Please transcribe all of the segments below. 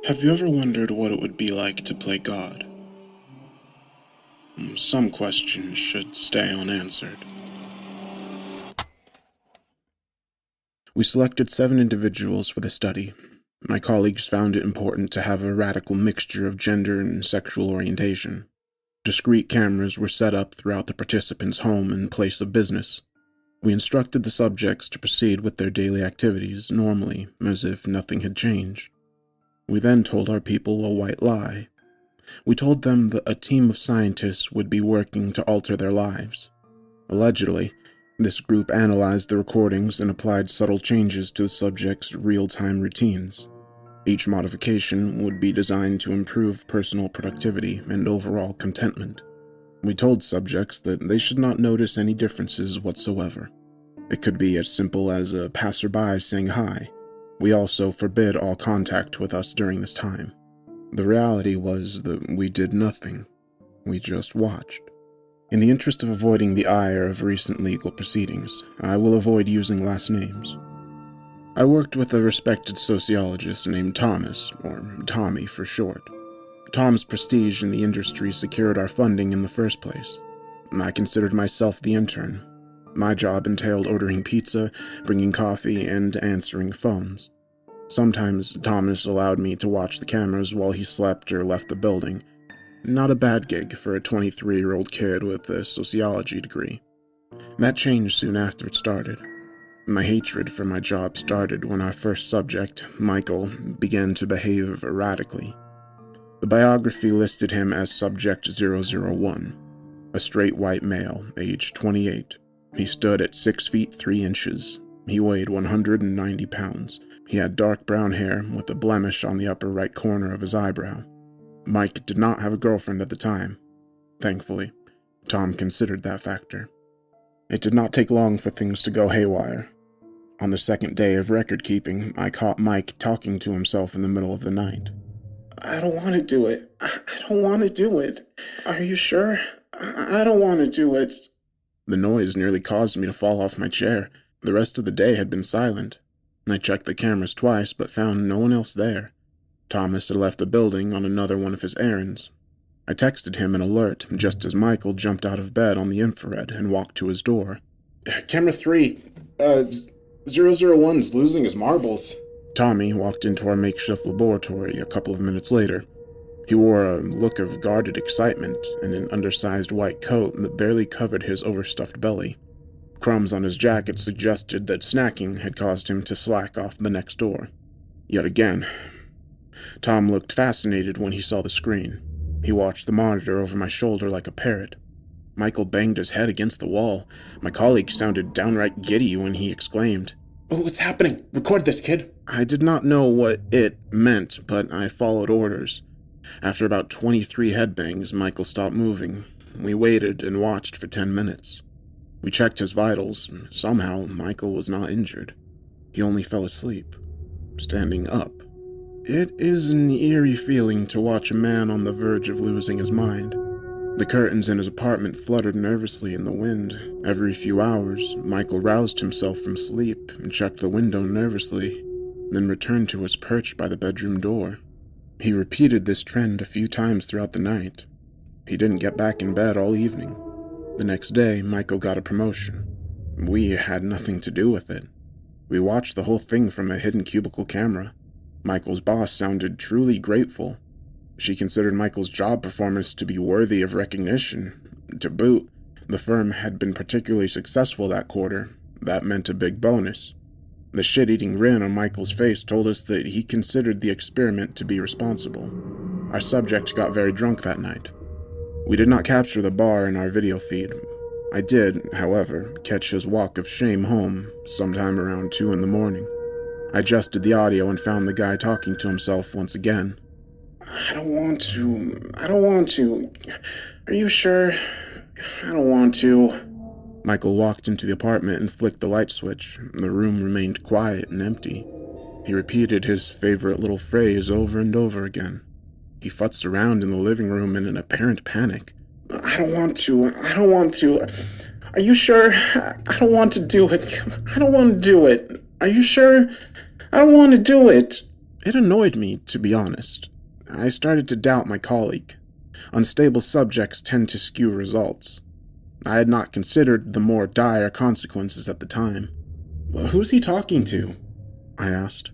Have you ever wondered what it would be like to play God? Some questions should stay unanswered. We selected 7 individuals for the study. My colleagues found it important to have a radical mixture of gender and sexual orientation. Discrete cameras were set up throughout the participants' home and place of business. We instructed the subjects to proceed with their daily activities normally, as if nothing had changed. We then told our people a white lie. We told them that a team of scientists would be working to alter their lives. Allegedly, this group analyzed the recordings and applied subtle changes to the subjects' real-time routines. Each modification would be designed to improve personal productivity and overall contentment. We told subjects that they should not notice any differences whatsoever. It could be as simple as a passerby saying hi. We also forbid all contact with us during this time. The reality was that we did nothing. We just watched. In the interest of avoiding the ire of recent legal proceedings, I will avoid using last names. I worked with a respected sociologist named Thomas, or Tommy for short. Tom's prestige in the industry secured our funding in the first place. I considered myself the intern. My job entailed ordering pizza, bringing coffee, and answering phones. Sometimes Thomas allowed me to watch the cameras while he slept or left the building. Not a bad gig for a 23-year-old kid with a sociology degree. That changed soon after it started. My hatred for my job started when our first subject, Michael, began to behave erratically. The biography listed him as Subject 001, a straight white male, aged 28. He stood at 6 feet 3 inches. He weighed 190 pounds. He had dark brown hair with a blemish on the upper right corner of his eyebrow. Mike did not have a girlfriend at the time. Thankfully, Tom considered that factor. It did not take long for things to go haywire. On the second day of record keeping, I caught Mike talking to himself in the middle of the night. I don't want to do it. I don't want to do it. Are you sure? I don't want to do it. The noise nearly caused me to fall off my chair. The rest of the day had been silent. I checked the cameras twice, but found no one else there. Thomas had left the building on another one of his errands. I texted him an alert just as Michael jumped out of bed on the infrared and walked to his door. Camera 3, 001's losing his marbles. Tommy walked into our makeshift laboratory a couple of minutes later. He wore a look of guarded excitement and an undersized white coat that barely covered his overstuffed belly. Crumbs on his jacket suggested that snacking had caused him to slack off the next door. Yet again, Tom looked fascinated when he saw the screen. He watched the monitor over my shoulder like a parrot. Michael banged his head against the wall. My colleague sounded downright giddy when he exclaimed, "Oh, what's happening? Record this, kid." I did not know what it meant, but I followed orders. After about 23 headbangs, Michael stopped moving. We waited and watched for 10 minutes. We checked his vitals. Somehow, Michael was not injured. He only fell asleep, standing up. It is an eerie feeling to watch a man on the verge of losing his mind. The curtains in his apartment fluttered nervously in the wind. Every few hours, Michael roused himself from sleep and checked the window nervously, then returned to his perch by the bedroom door. He repeated this trend a few times throughout the night. He didn't get back in bed all evening. The next day, Michael got a promotion. We had nothing to do with it. We watched the whole thing from a hidden cubicle camera. Michael's boss sounded truly grateful. She considered Michael's job performance to be worthy of recognition. To boot, the firm had been particularly successful that quarter. That meant a big bonus. The shit-eating grin on Michael's face told us that he considered the experiment to be responsible. Our subject got very drunk that night. We did not capture the bar in our video feed. I did, however, catch his walk of shame home sometime around 2 in the morning. I adjusted the audio and found the guy talking to himself once again. I don't want to. Are you sure? I don't want to. Michael walked into the apartment and flicked the light switch. The room remained quiet and empty. He repeated his favorite little phrase over and over again. He futzed around in the living room in an apparent panic. I don't want to. Are you sure? I don't want to do it. I don't want to do it. Are you sure? I don't want to do it. It annoyed me, to be honest. I started to doubt my colleague. Unstable subjects tend to skew results. I had not considered the more dire consequences at the time. Who's he talking to? I asked.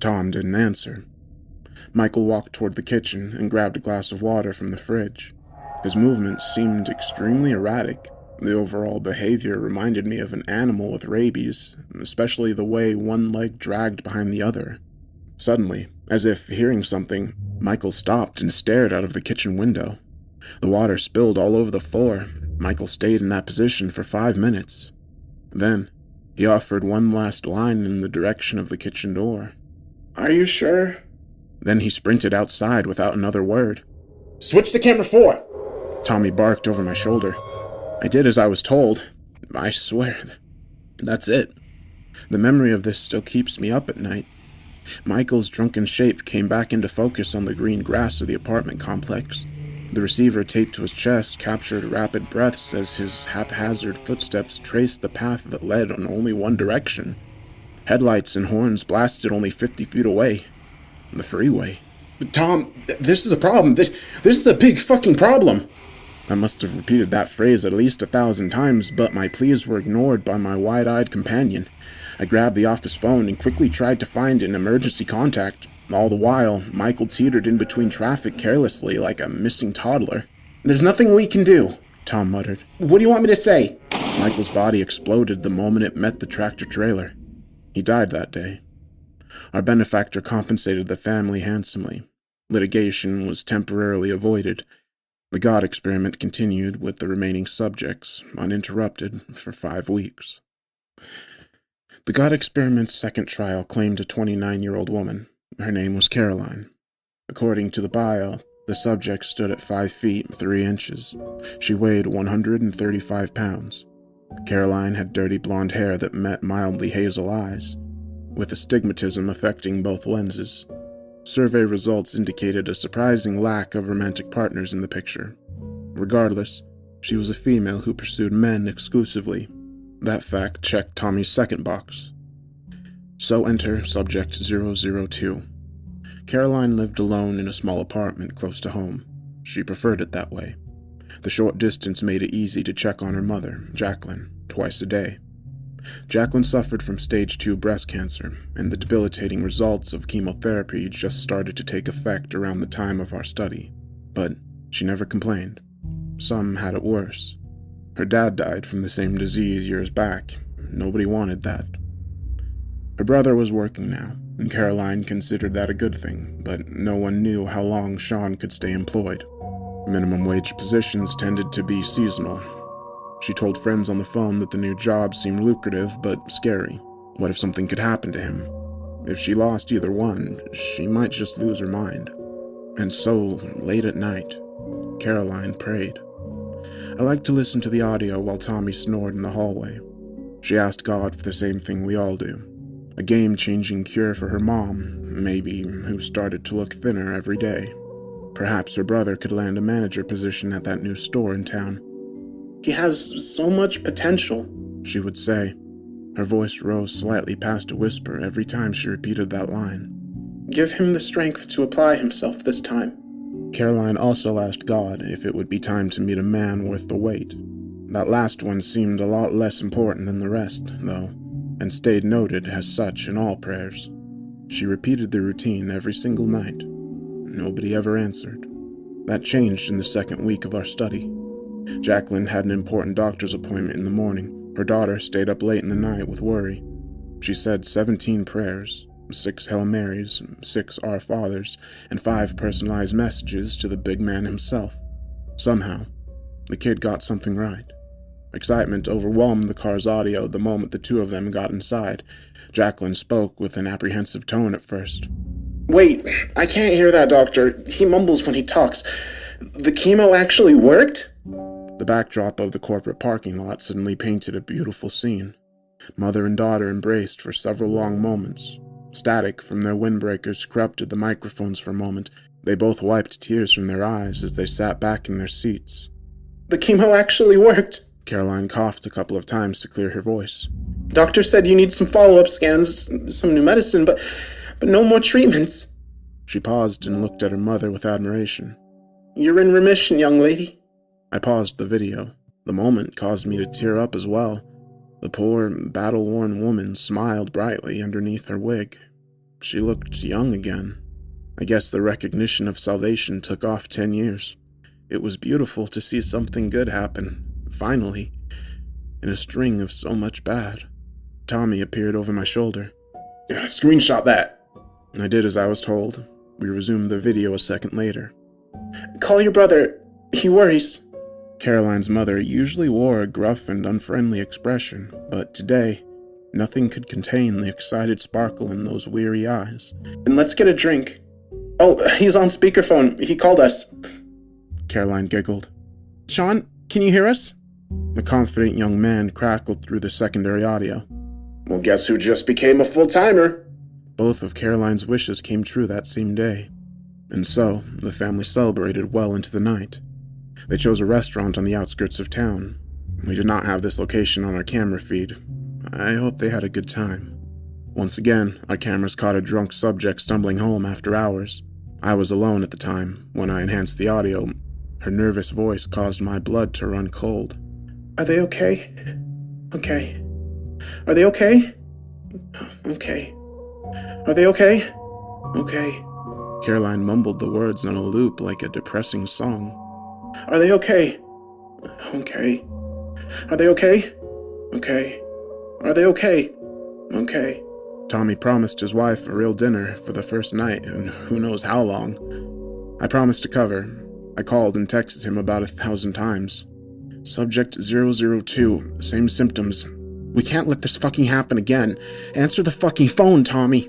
Tom didn't answer. Michael walked toward the kitchen and grabbed a glass of water from the fridge. His movements seemed extremely erratic. The overall behavior reminded me of an animal with rabies, especially the way one leg dragged behind the other. Suddenly, as if hearing something, Michael stopped and stared out of the kitchen window. The water spilled all over the floor. Michael stayed in that position for 5 minutes. Then, he offered one last line in the direction of the kitchen door. Are you sure? Then he sprinted outside without another word. Switch to camera 4! Tommy barked over my shoulder. I did as I was told. I swear, that's it. The memory of this still keeps me up at night. Michael's drunken shape came back into focus on the green grass of the apartment complex. The receiver taped to his chest captured rapid breaths as his haphazard footsteps traced the path that led in only one direction. Headlights and horns blasted only 50 feet away. The freeway. Tom, this is a problem. This is a big fucking problem. I must have repeated that phrase at least 1,000 times, but my pleas were ignored by my wide-eyed companion. I grabbed the office phone and quickly tried to find an emergency contact. All the while, Michael teetered in between traffic carelessly like a missing toddler. There's nothing we can do, Tom muttered. What do you want me to say? Michael's body exploded the moment it met the tractor-trailer. He died that day. Our benefactor compensated the family handsomely. Litigation was temporarily avoided. The God experiment continued with the remaining subjects, uninterrupted, for 5 weeks. The God experiment's second trial claimed a 29-year-old woman. Her name was Caroline. According to the bio, the subject stood at 5 feet 3 inches. She weighed 135 pounds. Caroline had dirty blonde hair that met mildly hazel eyes, with astigmatism affecting both lenses. Survey results indicated a surprising lack of romantic partners in the picture. Regardless, she was a female who pursued men exclusively. That fact checked Tommy's second box. So enter Subject 002. Caroline lived alone in a small apartment close to home. She preferred it that way. The short distance made it easy to check on her mother, Jacqueline, twice a day. Jacqueline suffered from stage 2 breast cancer, and the debilitating results of chemotherapy just started to take effect around the time of our study. But she never complained. Some had it worse. Her dad died from the same disease years back. Nobody wanted that. Her brother was working now, and Caroline considered that a good thing, but no one knew how long Sean could stay employed. Minimum wage positions tended to be seasonal. She told friends on the phone that the new job seemed lucrative but scary. What if something could happen to him? If she lost either one, she might just lose her mind. And so, late at night, Caroline prayed. I liked to listen to the audio while Tommy snored in the hallway. She asked God for the same thing we all do. A game-changing cure for her mom, maybe, who started to look thinner every day. Perhaps her brother could land a manager position at that new store in town. He has so much potential, she would say. Her voice rose slightly past a whisper every time she repeated that line. Give him the strength to apply himself this time. Caroline also asked God if it would be time to meet a man worth the wait. That last one seemed a lot less important than the rest, though, and stayed noted as such in all prayers. She repeated the routine every single night. Nobody ever answered. That changed in the second week of our study. Jacqueline had an important doctor's appointment in the morning. Her daughter stayed up late in the night with worry. She said 17 prayers, 6 Hail Marys, 6 Our Fathers, and 5 personalized messages to the big man himself. Somehow, the kid got something right. Excitement overwhelmed the car's audio the moment the two of them got inside. Jacqueline spoke with an apprehensive tone at first. Wait, I can't hear that, doctor. He mumbles when he talks. The chemo actually worked? The backdrop of the corporate parking lot suddenly painted a beautiful scene. Mother and daughter embraced for several long moments. Static from their windbreakers corrupted the microphones for a moment. They both wiped tears from their eyes as they sat back in their seats. The chemo actually worked. Caroline coughed a couple of times to clear her voice. Doctor said you need some follow-up scans, some new medicine, but but no more treatments. She paused and looked at her mother with admiration. You're in remission, young lady. I paused the video. The moment caused me to tear up as well. The poor, battle-worn woman smiled brightly underneath her wig. She looked young again. I guess the recognition of salvation took off 10 years. It was beautiful to see something good happen, finally, in a string of so much bad. Tommy appeared over my shoulder. Screenshot that. I did as I was told. We resumed the video a second later. Call your brother. He worries. Caroline's mother usually wore a gruff and unfriendly expression, but today, nothing could contain the excited sparkle in those weary eyes. And let's get a drink. Oh, he's on speakerphone. He called us. Caroline giggled. Sean, can you hear us? The confident young man crackled through the secondary audio. Well, guess who just became a full-timer? Both of Caroline's wishes came true that same day. And so, the family celebrated well into the night. They chose a restaurant on the outskirts of town. We did not have this location on our camera feed. I hope they had a good time. Once again, our cameras caught a drunk subject stumbling home after hours. I was alone at the time. When I enhanced the audio, her nervous voice caused my blood to run cold. Are they okay? Okay. Are they okay? Okay. Are they okay? Okay. Caroline mumbled the words on a loop like a depressing song. Are they okay? Okay. Are they okay? Okay. Are they okay? Okay. Tommy promised his wife a real dinner for the first night, and who knows how long. I promised to cover. I called and texted him about 1,000 times. Subject 002, same symptoms. We can't let this fucking happen again. Answer the fucking phone, Tommy!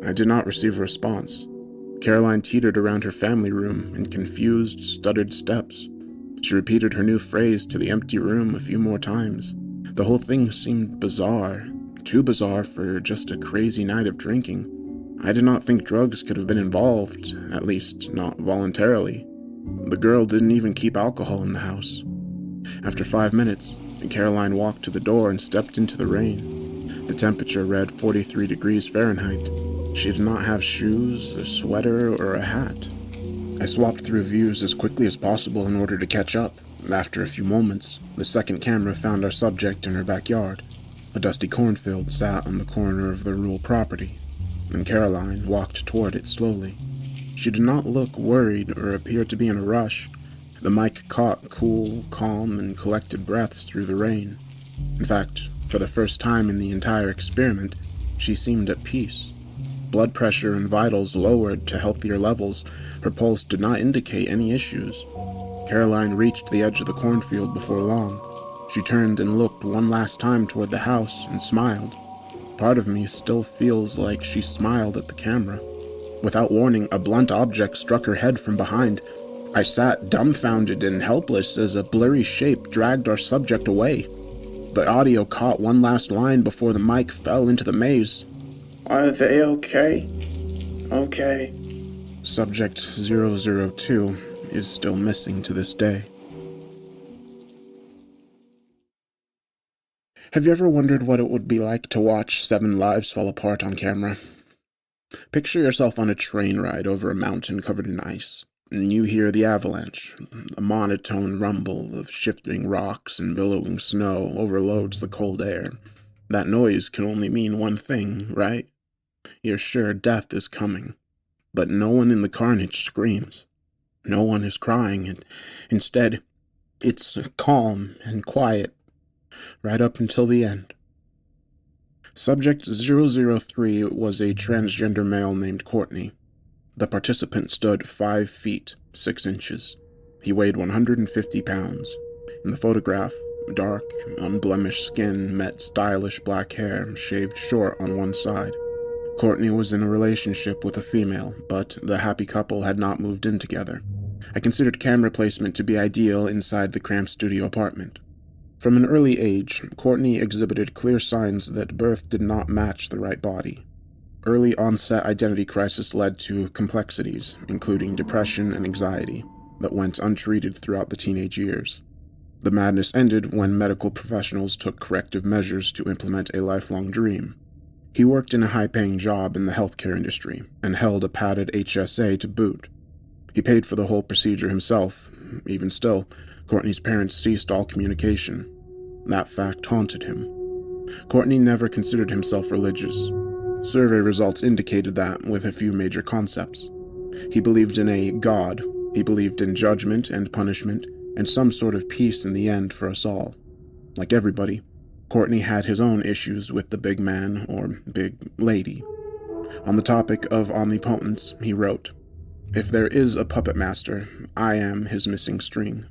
I did not receive a response. Caroline teetered around her family room in confused, stuttered steps. She repeated her new phrase to the empty room a few more times. The whole thing seemed bizarre. Too bizarre for just a crazy night of drinking. I did not think drugs could have been involved, at least not voluntarily. The girl didn't even keep alcohol in the house. After 5 minutes, Caroline walked to the door and stepped into the rain. The temperature read 43 degrees Fahrenheit. She did not have shoes, a sweater, or a hat. I swapped through views as quickly as possible in order to catch up. After a few moments, the second camera found our subject in her backyard. A dusty cornfield sat on the corner of the rural property, and Caroline walked toward it slowly. She did not look worried or appear to be in a rush. The mic caught cool, calm, and collected breaths through the rain. In fact, for the first time in the entire experiment, she seemed at peace. Blood pressure and vitals lowered to healthier levels. Her pulse did not indicate any issues. Caroline reached the edge of the cornfield before long. She turned and looked one last time toward the house and smiled. Part of me still feels like she smiled at the camera. Without warning, a blunt object struck her head from behind. I sat dumbfounded and helpless as a blurry shape dragged our subject away. The audio caught one last line before the mic fell into the maze. Are they okay? Okay. Subject 002 is still missing to this day. Have you ever wondered what it would be like to watch 7 lives fall apart on camera? Picture yourself on a train ride over a mountain covered in ice, and you hear the avalanche. A monotone rumble of shifting rocks and billowing snow overloads the cold air. That noise can only mean one thing, right? You're sure death is coming. But no one in the carnage screams. No one is crying, and instead, it's calm and quiet, right up until the end. Subject 003 was a transgender male named Courtney. The participant stood 5 feet, 6 inches. He weighed 150 pounds. In the photograph, dark, unblemished skin met stylish black hair, shaved short on one side. Courtney was in a relationship with a female, but the happy couple had not moved in together. I considered camera placement to be ideal inside the cramped studio apartment. From an early age, Courtney exhibited clear signs that birth did not match the right body. Early onset identity crisis led to complexities, including depression and anxiety, that went untreated throughout the teenage years. The madness ended when medical professionals took corrective measures to implement a lifelong dream. He worked in a high-paying job in the healthcare industry and held a padded HSA to boot. He paid for the whole procedure himself. Even still, Courtney's parents ceased all communication. That fact haunted him. Courtney never considered himself religious. Survey results indicated that, with a few major concepts. He believed in a God, he believed in judgment and punishment, and some sort of peace in the end for us all. Like everybody, Courtney had his own issues with the big man or big lady. On the topic of omnipotence, he wrote, "If there is a puppet master, I am his missing string."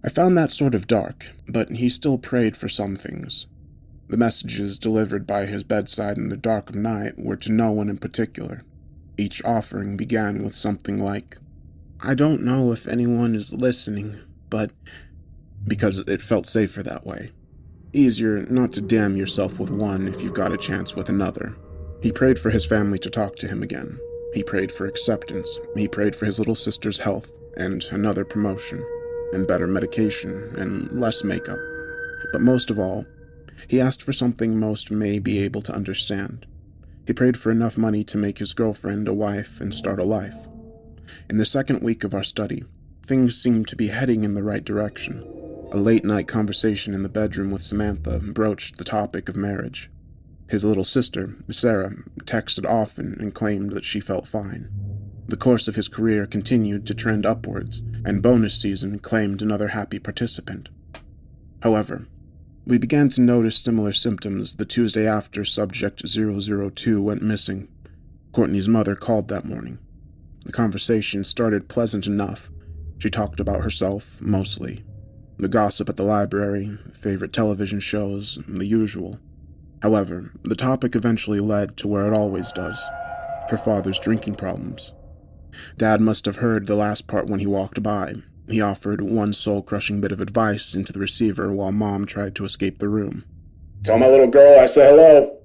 I found that sort of dark, but he still prayed for some things. The messages delivered by his bedside in the dark of night were to no one in particular. Each offering began with something like, "I don't know if anyone is listening, but..." because it felt safer that way. Easier not to damn yourself with one if you've got a chance with another. He prayed for his family to talk to him again. He prayed for acceptance. He prayed for his little sister's health, and another promotion, and better medication, and less makeup. But most of all, he asked for something most may be able to understand. He prayed for enough money to make his girlfriend a wife and start a life. In the second week of our study, things seemed to be heading in the right direction. A late-night conversation in the bedroom with Samantha broached the topic of marriage. His little sister, Sarah, texted often and claimed that she felt fine. The course of his career continued to trend upwards, and bonus season claimed another happy participant. However, we began to notice similar symptoms the Tuesday after Subject 002 went missing. Courtney's mother called that morning. The conversation started pleasant enough. She talked about herself, mostly. The gossip at the library, favorite television shows, the usual. However, the topic eventually led to where it always does. Her father's drinking problems. Dad must have heard the last part when he walked by. He offered one soul-crushing bit of advice into the receiver while Mom tried to escape the room. "Tell my little girl I say hello."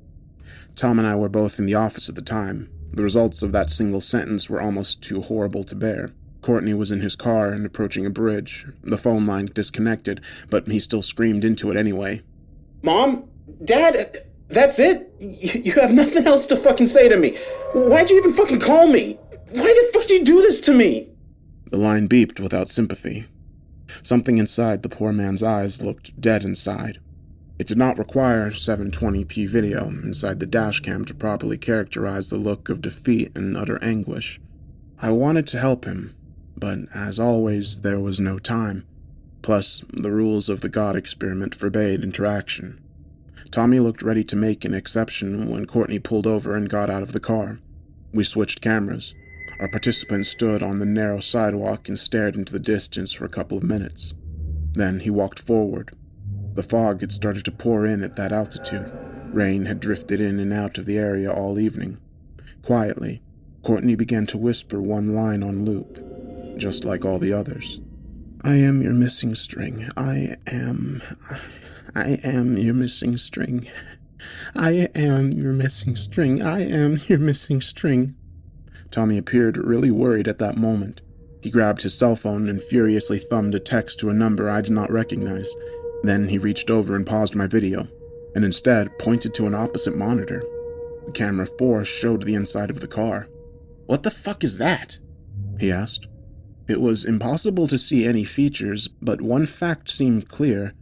Tom and I were both in the office at the time. The results of that single sentence were almost too horrible to bear. Courtney was in his car and approaching a bridge. The phone line disconnected, but he still screamed into it anyway. "Mom? Dad? That's it? You have nothing else to fucking say to me? Why'd you even fucking call me? Why the fuck did you do this to me?" The line beeped without sympathy. Something inside the poor man's eyes looked dead inside. It did not require 720p video inside the dashcam to properly characterize the look of defeat and utter anguish. I wanted to help him, but as always, there was no time. Plus, the rules of the God experiment forbade interaction. Tommy looked ready to make an exception when Courtney pulled over and got out of the car. We switched cameras. Our participant stood on the narrow sidewalk and stared into the distance for a couple of minutes. Then he walked forward. The fog had started to pour in at that altitude. Rain had drifted in and out of the area all evening. Quietly, Courtney began to whisper one line on loop, just like all the others. "I am your missing string. I am your missing string. I am your missing string. I am your missing string." Tommy appeared really worried at that moment. He grabbed his cell phone and furiously thumbed a text to a number I did not recognize. Then he reached over and paused my video, and instead pointed to an opposite monitor. The camera 4 showed the inside of the car. "What the fuck is that?" he asked. It was impossible to see any features, but one fact seemed clear.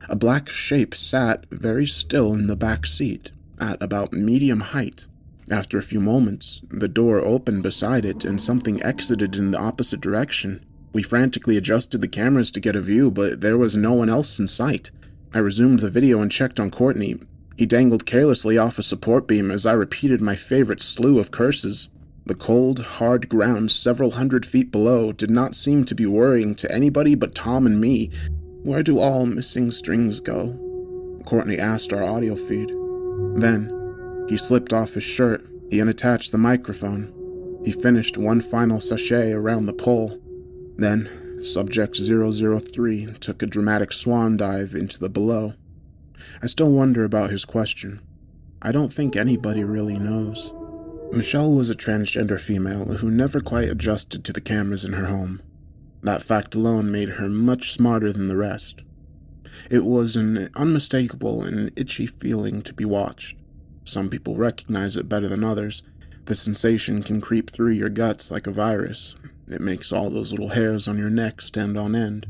A black shape sat very still in the back seat, at about medium height. After a few moments, the door opened beside it and something exited in the opposite direction. We frantically adjusted the cameras to get a view, but there was no one else in sight. I resumed the video and checked on Courtney. He dangled carelessly off a support beam as I repeated my favorite slew of curses. The cold, hard ground several hundred feet below did not seem to be worrying to anybody but Tom and me. "Where do all missing strings go?" Courtney asked our audio feed. Then, he slipped off his shirt. He unattached the microphone. He finished one final sachet around the pole. Then, Subject 003 took a dramatic swan dive into the below. I still wonder about his question. I don't think anybody really knows. Michelle was a transgender female who never quite adjusted to the cameras in her home. That fact alone made her much smarter than the rest. It was an unmistakable and itchy feeling to be watched. Some people recognize it better than others. The sensation can creep through your guts like a virus. It makes all those little hairs on your neck stand on end.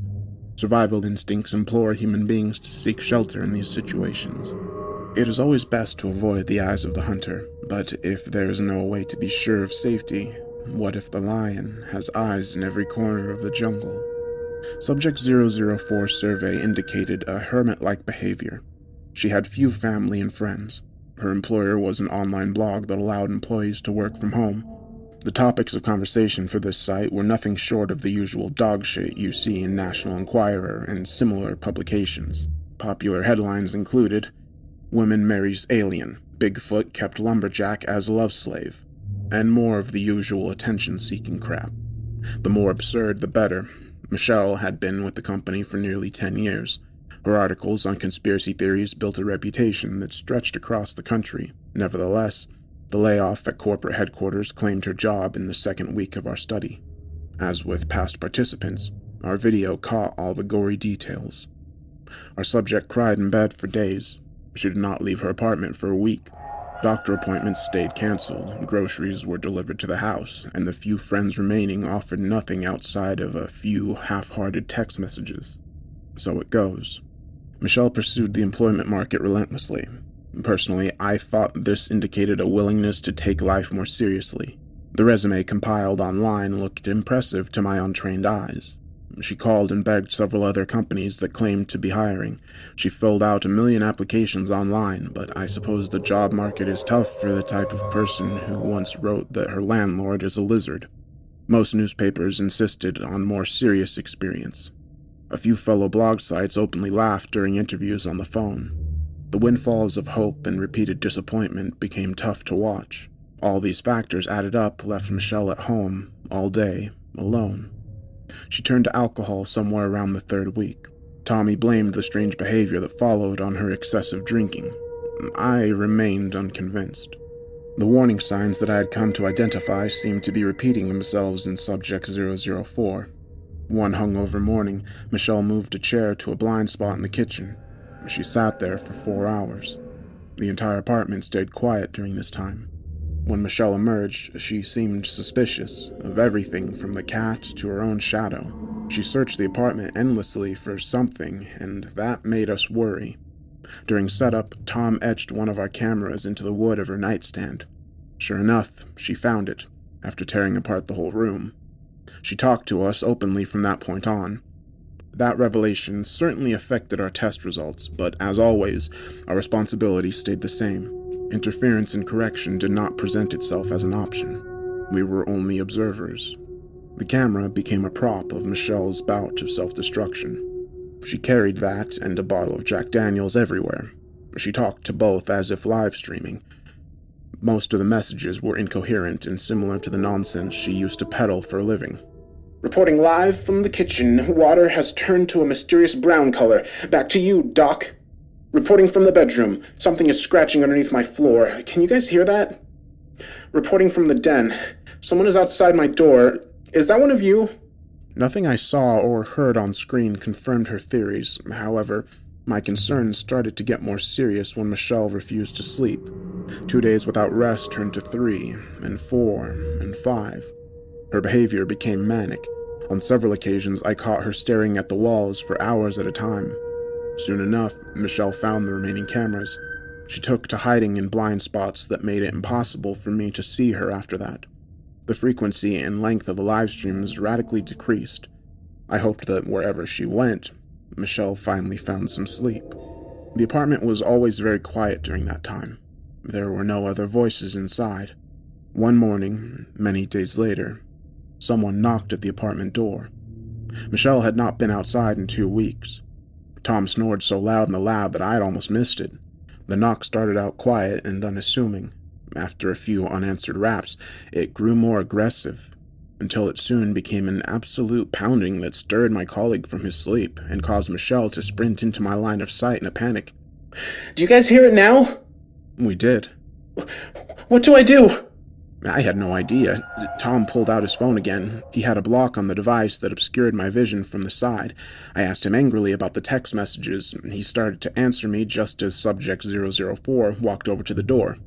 Survival instincts implore human beings to seek shelter in these situations. It is always best to avoid the eyes of the hunter, but if there is no way to be sure of safety, what if the lion has eyes in every corner of the jungle? Subject 004's survey indicated a hermit-like behavior. She had few family and friends. Her employer was an online blog that allowed employees to work from home. The topics of conversation for this site were nothing short of the usual dog shit you see in National Enquirer and similar publications. Popular headlines included, "Woman marries alien, Bigfoot kept lumberjack as love slave," and more of the usual attention-seeking crap. The more absurd, the better. Michelle had been with the company for nearly 10 years. Her articles on conspiracy theories built a reputation that stretched across the country. Nevertheless, the layoff at corporate headquarters claimed her job in the second week of our study. As with past participants, our video caught all the gory details. Our subject cried in bed for days. She did not leave her apartment for a week. Doctor appointments stayed canceled, groceries were delivered to the house, and the few friends remaining offered nothing outside of a few half-hearted text messages. So it goes. Michelle pursued the employment market relentlessly. Personally, I thought this indicated a willingness to take life more seriously. The resume compiled online looked impressive to my untrained eyes. She called and begged several other companies that claimed to be hiring. She filled out 1 million applications online, but I suppose the job market is tough for the type of person who once wrote that her landlord is a lizard. Most newspapers insisted on more serious experience. A few fellow blog sites openly laughed during interviews on the phone. The windfalls of hope and repeated disappointment became tough to watch. All these factors added up left Michelle at home, all day, alone. She turned to alcohol somewhere around the 3rd week. Tommy blamed the strange behavior that followed on her excessive drinking. I remained unconvinced. The warning signs that I had come to identify seemed to be repeating themselves in Subject 004. One hungover morning, Michelle moved a chair to a blind spot in the kitchen. She sat there for 4 hours. The entire apartment stayed quiet during this time. When Michelle emerged, she seemed suspicious of everything from the cat to her own shadow. She searched the apartment endlessly for something, and that made us worry. During setup, Tom etched one of our cameras into the wood of her nightstand. Sure enough, she found it, after tearing apart the whole room. She talked to us openly from that point on. That revelation certainly affected our test results, but as always, our responsibility stayed the same. Interference and correction did not present itself as an option. We were only observers. The camera became a prop of Michelle's bout of self-destruction. She carried that and a bottle of Jack Daniels everywhere. She talked to both as if live streaming. Most of the messages were incoherent and similar to the nonsense she used to peddle for a living. Reporting live from the kitchen, water has turned to a mysterious brown color. Back to you, Doc. Reporting from the bedroom, something is scratching underneath my floor. Can you guys hear that? Reporting from the den, someone is outside my door. Is that one of you? Nothing I saw or heard on screen confirmed her theories. However, my concerns started to get more serious when Michelle refused to sleep. 2 days without rest turned to 3, and 4, and 5. Her behavior became manic. On several occasions, I caught her staring at the walls for hours at a time. Soon enough, Michelle found the remaining cameras. She took to hiding in blind spots that made it impossible for me to see her after that. The frequency and length of the live streams radically decreased. I hoped that wherever she went, Michelle finally found some sleep. The apartment was always very quiet during that time. There were no other voices inside. One morning, many days later, someone knocked at the apartment door. Michelle had not been outside in 2 weeks. Tom snored so loud in the lab that I had almost missed it. The knock started out quiet and unassuming. After a few unanswered raps, it grew more aggressive, until it soon became an absolute pounding that stirred my colleague from his sleep and caused Michelle to sprint into my line of sight in a panic. Do you guys hear it now? We did. What do I do? I had no idea. Tom pulled out his phone again. He had a block on the device that obscured my vision from the side. I asked him angrily about the text messages. He started to answer me just as Subject 004 walked over to the door.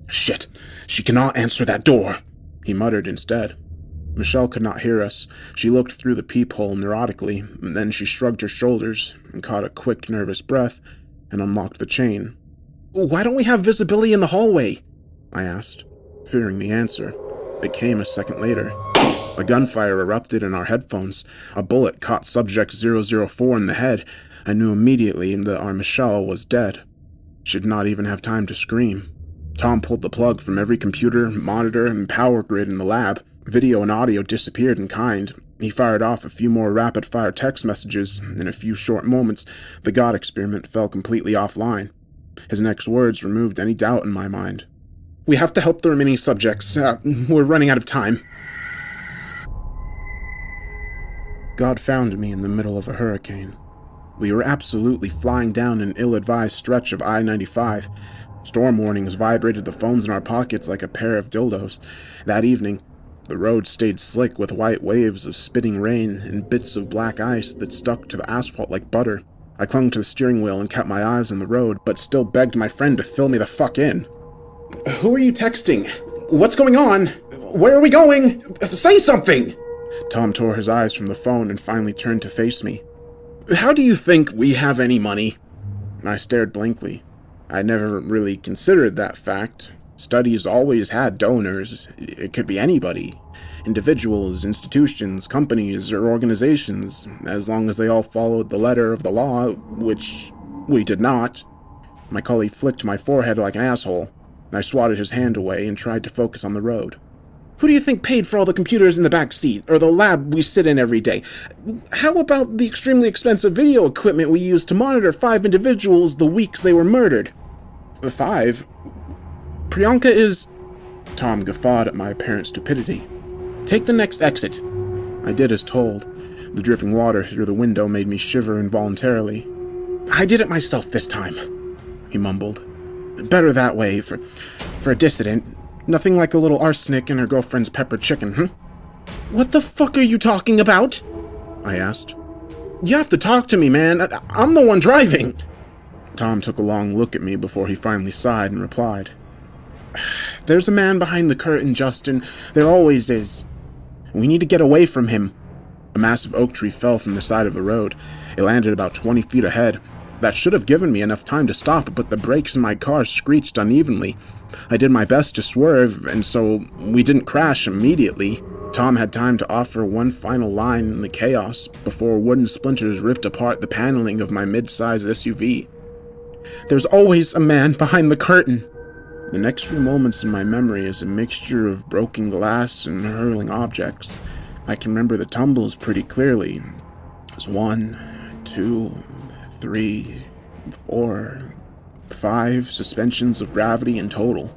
Shit, she cannot answer that door, he muttered instead. Michelle could not hear us. She looked through the peephole neurotically, and then she shrugged her shoulders and caught a quick, nervous breath and unlocked the chain. Why don't we have visibility in the hallway? I asked, fearing the answer. It came a second later. A gunfire erupted in our headphones. A bullet caught Subject 004 in the head. I knew immediately that our Michelle was dead. She did not even have time to scream. Tom pulled the plug from every computer, monitor, and power grid in the lab. Video and audio disappeared in kind. He fired off a few more rapid-fire text messages. In a few short moments, the God experiment fell completely offline. His next words removed any doubt in my mind. We have to help the remaining subjects. We're running out of time. God found me in the middle of a hurricane. We were absolutely flying down an ill-advised stretch of I-95. Storm warnings vibrated the phones in our pockets like a pair of dildos. That evening, the road stayed slick with white waves of spitting rain and bits of black ice that stuck to the asphalt like butter. I clung to the steering wheel and kept my eyes on the road, but still begged my friend to fill me the fuck in. Who are you texting? What's going on? Where are we going? Say something! Tom tore his eyes from the phone and finally turned to face me. How do you think we have any money? I stared blankly. I never really considered that fact. Studies always had donors. It could be anybody. Individuals, institutions, companies, or organizations, as long as they all followed the letter of the law, which we did not. My colleague flicked my forehead like an asshole. I swatted his hand away and tried to focus on the road. Who do you think paid for all the computers in the back seat, or the lab we sit in every day? How about the extremely expensive video equipment we used to monitor 5 individuals the weeks they were murdered? 5? Priyanka is... Tom guffawed at my apparent stupidity. Take the next exit. I did as told. The dripping water through the window made me shiver involuntarily. I did it myself this time, he mumbled. Better that way, for a dissident. Nothing like a little arsenic in her girlfriend's pepper chicken, What the fuck are you talking about? I asked. You have to talk to me, man. I'm the one driving. Tom took a long look at me before he finally sighed and replied. There's a man behind the curtain, Justin. There always is. We need to get away from him. A massive oak tree fell from the side of the road. It landed about 20 feet ahead. That should have given me enough time to stop, but the brakes in my car screeched unevenly. I did my best to swerve, and so we didn't crash immediately. Tom had time to offer one final line in the chaos before wooden splinters ripped apart the paneling of my mid-sized SUV. There's always a man behind the curtain. The next few moments in my memory is a mixture of broken glass and hurling objects. I can remember the tumbles pretty clearly. It was 1, 2, 3, 4, 5 suspensions of gravity in total.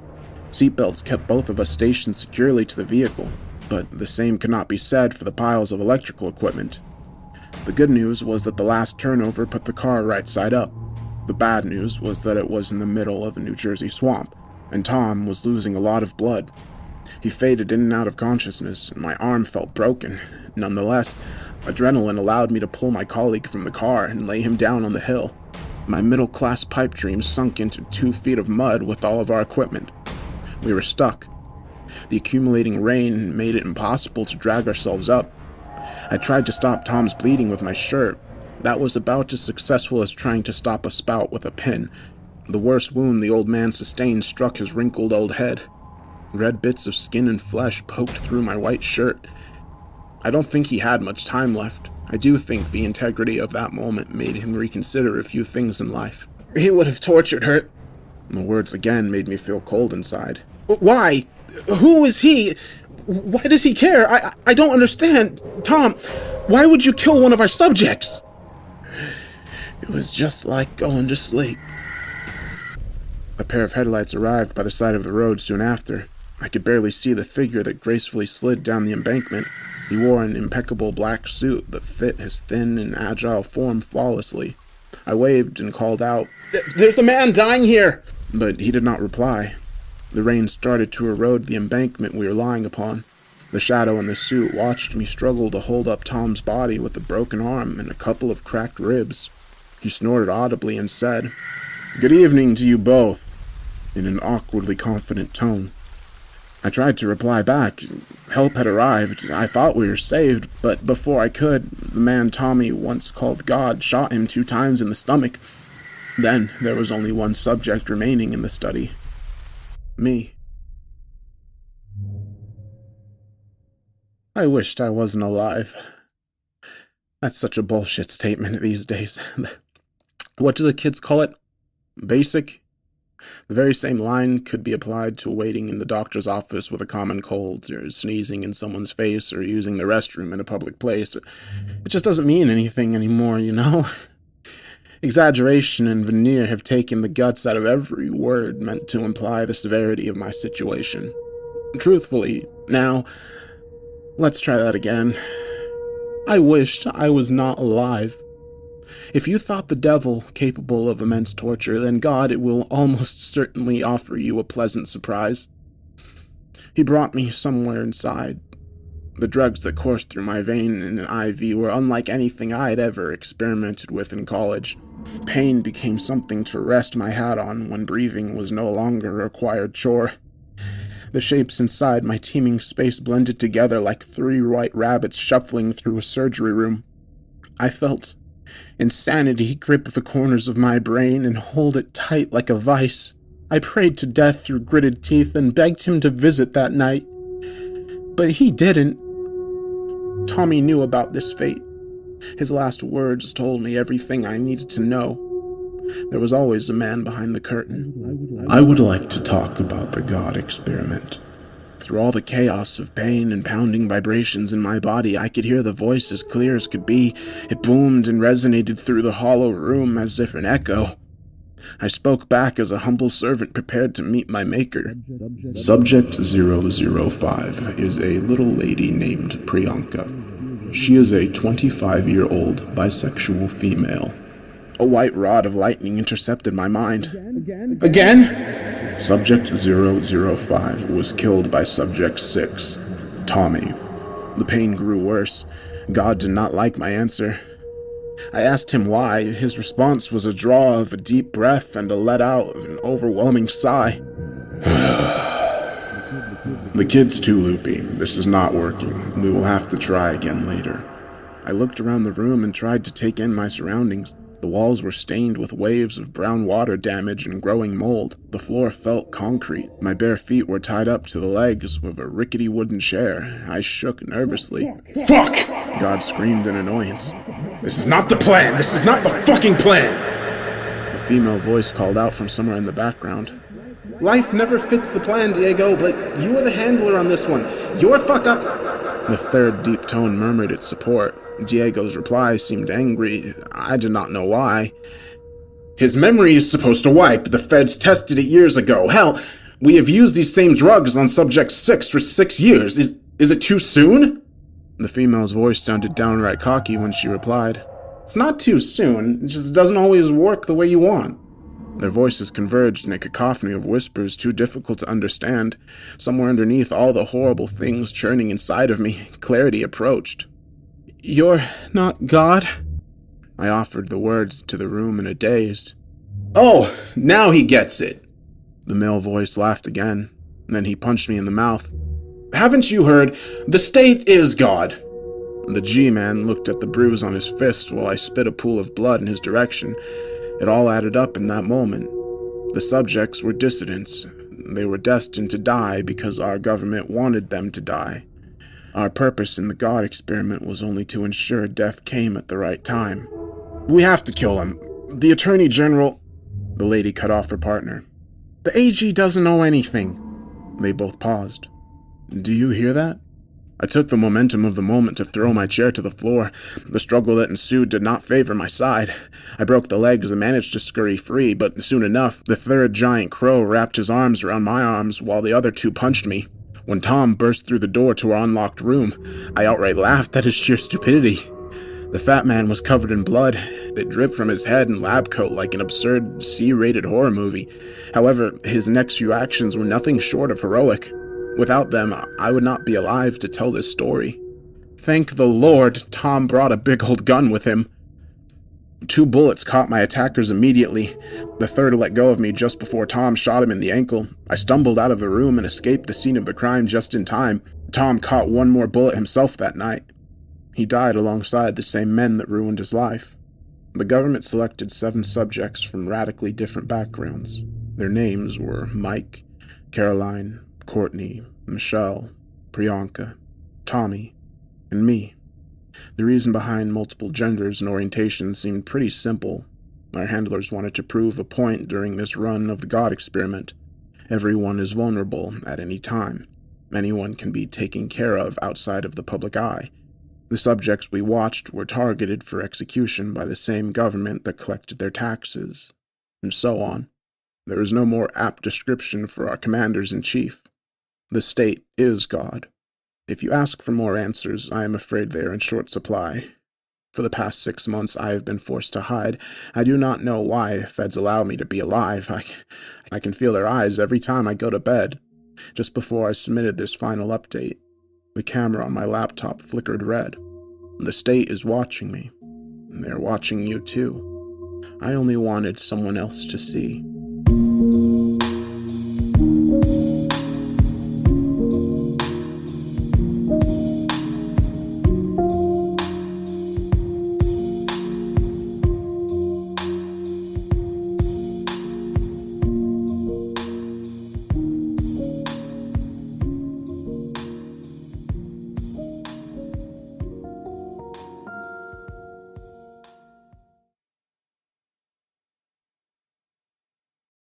Seatbelts kept both of us stationed securely to the vehicle, but the same could not be said for the piles of electrical equipment. The good news was that the last turnover put the car right side up. The bad news was that it was in the middle of a New Jersey swamp, and Tom was losing a lot of blood. He faded in and out of consciousness, and my arm felt broken. Nonetheless, adrenaline allowed me to pull my colleague from the car and lay him down on the hill. My middle-class pipe dream sunk into 2 feet of mud with all of our equipment. We were stuck. The accumulating rain made it impossible to drag ourselves up. I tried to stop Tom's bleeding with my shirt. That was about as successful as trying to stop a spout with a pin. The worst wound the old man sustained struck his wrinkled old head. Red bits of skin and flesh poked through my white shirt. I don't think he had much time left. I do think the integrity of that moment made him reconsider a few things in life. He would have tortured her. The words again made me feel cold inside. Why? Who is he? Why does he care? I don't understand. Tom, why would you kill one of our subjects? It was just like going to sleep. A pair of headlights arrived by the side of the road soon after. I could barely see the figure that gracefully slid down the embankment. He wore an impeccable black suit that fit his thin and agile form flawlessly. I waved and called out, There's a man dying here! But he did not reply. The rain started to erode the embankment we were lying upon. The shadow in the suit watched me struggle to hold up Tom's body with a broken arm and a couple of cracked ribs. He snorted audibly and said, "Good evening to you both," in an awkwardly confident tone. I tried to reply back. Help had arrived. I thought we were saved, but before I could, the man Tommy once called God shot him 2 times in the stomach. Then there was only one subject remaining in the study. Me. I wished I wasn't alive. That's such a bullshit statement these days. What do the kids call it? Basic? The very same line could be applied to waiting in the doctor's office with a common cold, or sneezing in someone's face, or using the restroom in a public place. It just doesn't mean anything anymore, you know? Exaggeration and veneer have taken the guts out of every word meant to imply the severity of my situation. Truthfully, now, let's try that again. I wished I was not alive. If you thought the devil capable of immense torture, then God will almost certainly offer you a pleasant surprise. He brought me somewhere inside. The drugs that coursed through my vein in an IV were unlike anything I had ever experimented with in college. Pain became something to rest my hat on when breathing was no longer a required chore. The shapes inside my teeming space blended together like 3 white rabbits shuffling through a surgery room. I felt insanity grip the corners of my brain and hold it tight like a vice. I prayed to death through gritted teeth and begged him to visit that night. But he didn't. Tommy knew about this fate. His last words told me everything I needed to know. There was always a man behind the curtain. I would like to talk about the God experiment. Through all the chaos of pain and pounding vibrations in my body, I could hear the voice as clear as could be. It boomed and resonated through the hollow room as if an echo. I spoke back as a humble servant prepared to meet my maker. Subject 005 is a little lady named Priyanka. She is a 25-year-old bisexual female. A white rod of lightning intercepted my mind. Again? Subject 005 was killed by Subject 6, Tommy. The pain grew worse. God did not like my answer. I asked him why. His response was a draw of a deep breath and a let out of an overwhelming sigh. The kid's too loopy. This is not working. We will have to try again later. I looked around the room and tried to take in my surroundings. The walls were stained with waves of brown water damage and growing mold. The floor felt concrete. My bare feet were tied up to the legs with a rickety wooden chair. I shook nervously. Fuck! God screamed in annoyance. This is not the plan! This is not the fucking plan! A female voice called out from somewhere in the background. Life never fits the plan, Diego, but you are the handler on this one. You're fuck up. The third deep tone murmured its support. Diego's reply seemed angry. I did not know why. His memory is supposed to wipe. The feds tested it years ago. Hell, we have used these same drugs on Subject 6 for 6 years. Is it too soon? The female's voice sounded downright cocky when she replied. It's not too soon. It just doesn't always work the way you want. Their voices converged in a cacophony of whispers too difficult to understand. Somewhere underneath all the horrible things churning inside of me, clarity approached. You're not God? I offered the words to the room in a daze. Oh, now he gets it. The male voice laughed again. Then he punched me in the mouth. Haven't you heard? The state is God. The G-man looked at the bruise on his fist while I spit a pool of blood in his direction. It all added up in that moment. The subjects were dissidents. They were destined to die because our government wanted them to die. Our purpose in the God experiment was only to ensure death came at the right time. We have to kill him. The Attorney General... The lady cut off her partner. The AG doesn't know anything. They both paused. Do you hear that? I took the momentum of the moment to throw my chair to the floor. The struggle that ensued did not favor my side. I broke the legs and managed to scurry free, but soon enough, the third giant crow wrapped his arms around my arms while the other 2 punched me. When Tom burst through the door to our unlocked room, I outright laughed at his sheer stupidity. The fat man was covered in blood. It dripped from his head and lab coat like an absurd C-rated horror movie. However, his next few actions were nothing short of heroic. Without them, I would not be alive to tell this story. Thank the Lord, Tom brought a big old gun with him. 2 bullets caught my attackers immediately. The third let go of me just before Tom shot him in the ankle. I stumbled out of the room and escaped the scene of the crime just in time. Tom caught 1 more bullet himself that night. He died alongside the same men that ruined his life. The government selected 7 subjects from radically different backgrounds. Their names were Mike, Caroline, Courtney, Michelle, Priyanka, Tommy, and me. The reason behind multiple genders and orientations seemed pretty simple. Our handlers wanted to prove a point during this run of the God experiment. Everyone is vulnerable at any time. Anyone can be taken care of outside of the public eye. The subjects we watched were targeted for execution by the same government that collected their taxes, and so on. There is no more apt description for our commanders-in-chief. The state is God. If you ask for more answers, I am afraid they are in short supply. For the past 6 months, I have been forced to hide. I do not know why feds allow me to be alive. I can feel their eyes every time I go to bed. Just before I submitted this final update, the camera on my laptop flickered red. The state is watching me, and they're watching you too. I only wanted someone else to see.